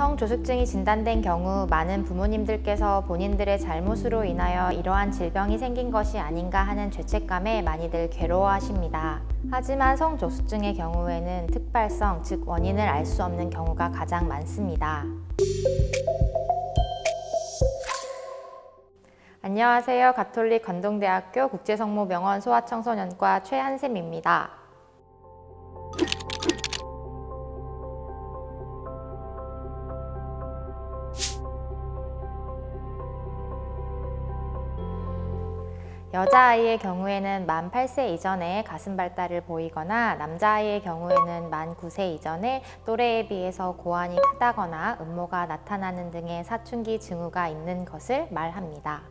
성조숙증이 진단된 경우 많은 부모님들께서 본인들의 잘못으로 인하여 이러한 질병이 생긴 것이 아닌가 하는 죄책감에 많이들 괴로워하십니다. 하지만 성조숙증의 경우에는 특발성, 즉 원인을 알 수 없는 경우가 가장 많습니다. 안녕하세요. 가톨릭 관동대학교 국제성모병원 소아청소년과 최한샘입니다. 여자아이의 경우에는 만 8세 이전에 가슴 발달을 보이거나 남자아이의 경우에는 만 9세 이전에 또래에 비해서 고환이 크다거나 음모가 나타나는 등의 사춘기 징후가 있는 것을 말합니다.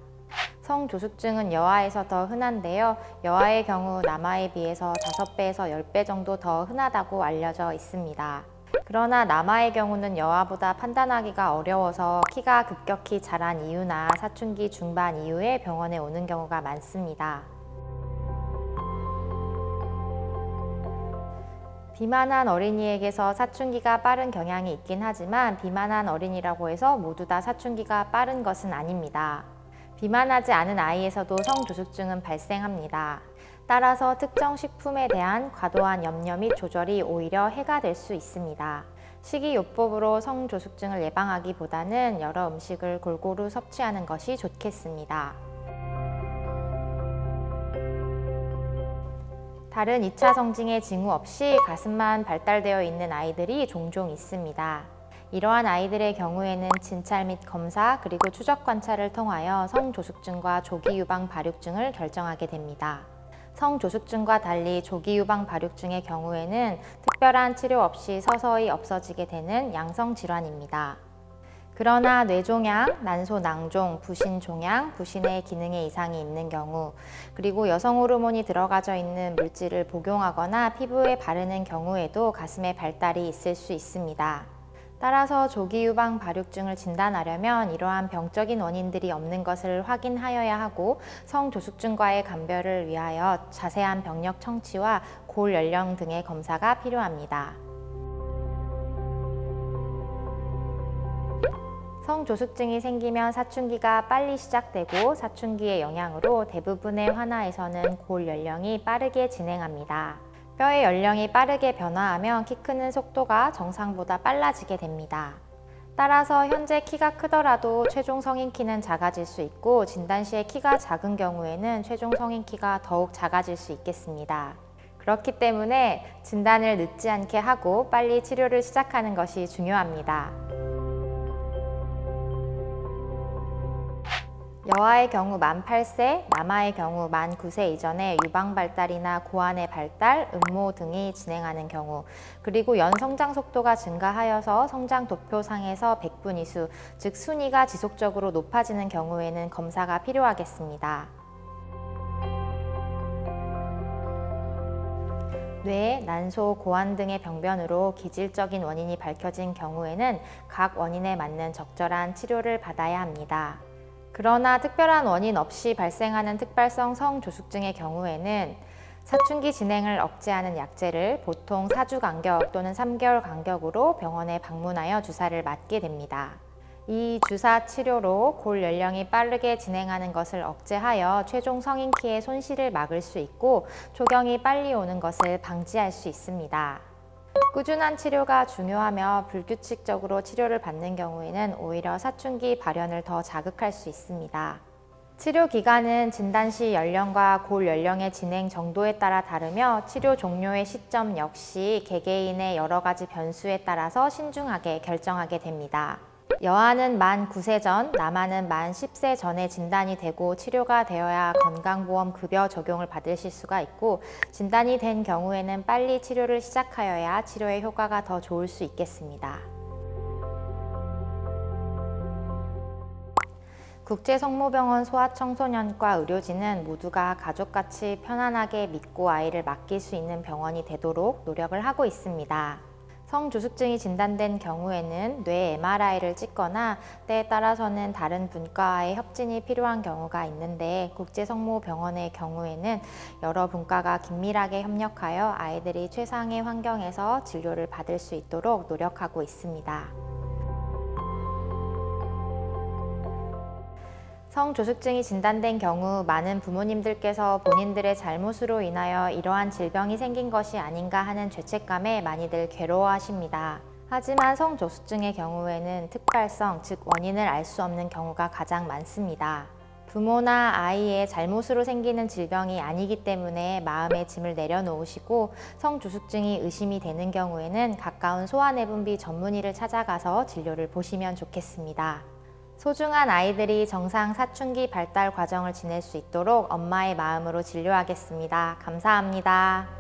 성조숙증은 여아에서 더 흔한데요. 여아의 경우 남아에 비해서 5배에서 10배 정도 더 흔하다고 알려져 있습니다. 그러나 남아의 경우는 여아보다 판단하기가 어려워서 키가 급격히 자란 이유나 사춘기 중반 이후에 병원에 오는 경우가 많습니다. 비만한 어린이에게서 사춘기가 빠른 경향이 있긴 하지만 비만한 어린이라고 해서 모두 다 사춘기가 빠른 것은 아닙니다. 비만하지 않은 아이에서도 성조숙증은 발생합니다. 따라서 특정 식품에 대한 과도한 염려 및 조절이 오히려 해가 될 수 있습니다. 식이요법으로 성조숙증을 예방하기보다는 여러 음식을 골고루 섭취하는 것이 좋겠습니다. 다른 2차 성징의 징후 없이 가슴만 발달되어 있는 아이들이 종종 있습니다. 이러한 아이들의 경우에는 진찰 및 검사 그리고 추적 관찰을 통하여 성조숙증과 조기 유방 발육증을 결정하게 됩니다. 성조숙증과 달리 조기 유방 발육증의 경우에는 특별한 치료 없이 서서히 없어지게 되는 양성 질환입니다. 그러나 뇌종양, 난소낭종, 부신종양, 부신의 기능에 이상이 있는 경우, 그리고 여성 호르몬이 들어가져 있는 물질을 복용하거나 피부에 바르는 경우에도 가슴의 발달이 있을 수 있습니다. 따라서 조기 유방 발육증을 진단하려면 이러한 병적인 원인들이 없는 것을 확인하여야 하고 성조숙증과의 감별을 위하여 자세한 병력 청취와 골 연령 등의 검사가 필요합니다. 성조숙증이 생기면 사춘기가 빨리 시작되고 사춘기의 영향으로 대부분의 환아에서는 골 연령이 빠르게 진행합니다. 뼈의 연령이 빠르게 변화하면 키 크는 속도가 정상보다 빨라지게 됩니다. 따라서 현재 키가 크더라도 최종 성인 키는 작아질 수 있고 진단 시에 키가 작은 경우에는 최종 성인 키가 더욱 작아질 수 있겠습니다. 그렇기 때문에 진단을 늦지 않게 하고 빨리 치료를 시작하는 것이 중요합니다. 여아의 경우 만 8세, 남아의 경우 만 9세 이전에 유방 발달이나 고환의 발달, 음모 등이 진행하는 경우, 그리고 연 성장 속도가 증가하여서 성장 도표상에서 백분위수, 즉 순위가 지속적으로 높아지는 경우에는 검사가 필요하겠습니다. 뇌, 난소, 고환 등의 병변으로 기질적인 원인이 밝혀진 경우에는 각 원인에 맞는 적절한 치료를 받아야 합니다. 그러나 특별한 원인 없이 발생하는 특발성 성조숙증의 경우에는 사춘기 진행을 억제하는 약제를 보통 4주 간격 또는 3개월 간격으로 병원에 방문하여 주사를 맞게 됩니다. 이 주사 치료로 골 연령이 빠르게 진행하는 것을 억제하여 최종 성인 키의 손실을 막을 수 있고 초경이 빨리 오는 것을 방지할 수 있습니다. 꾸준한 치료가 중요하며 불규칙적으로 치료를 받는 경우에는 오히려 사춘기 발현을 더 자극할 수 있습니다. 치료 기간은 진단 시 연령과 골 연령의 진행 정도에 따라 다르며 치료 종료의 시점 역시 개개인의 여러 가지 변수에 따라서 신중하게 결정하게 됩니다. 여아는 만 9세 전, 남아는 만 10세 전에 진단이 되고 치료가 되어야 건강보험 급여 적용을 받으실 수가 있고 진단이 된 경우에는 빨리 치료를 시작하여야 치료의 효과가 더 좋을 수 있겠습니다. 국제성모병원 소아청소년과 의료진은 모두가 가족같이 편안하게 믿고 아이를 맡길 수 있는 병원이 되도록 노력을 하고 있습니다. 성조숙증이 진단된 경우에는 뇌 MRI를 찍거나 때에 따라서는 다른 분과와의 협진이 필요한 경우가 있는데 국제성모병원의 경우에는 여러 분과가 긴밀하게 협력하여 아이들이 최상의 환경에서 진료를 받을 수 있도록 노력하고 있습니다. 성조숙증이 진단된 경우 많은 부모님들께서 본인들의 잘못으로 인하여 이러한 질병이 생긴 것이 아닌가 하는 죄책감에 많이들 괴로워하십니다. 하지만 성조숙증의 경우에는 특발성, 즉 원인을 알 수 없는 경우가 가장 많습니다. 부모나 아이의 잘못으로 생기는 질병이 아니기 때문에 마음의 짐을 내려놓으시고 성조숙증이 의심이 되는 경우에는 가까운 소아내분비 전문의를 찾아가서 진료를 보시면 좋겠습니다. 소중한 아이들이 정상 사춘기 발달 과정을 지낼 수 있도록 엄마의 마음으로 진료하겠습니다. 감사합니다.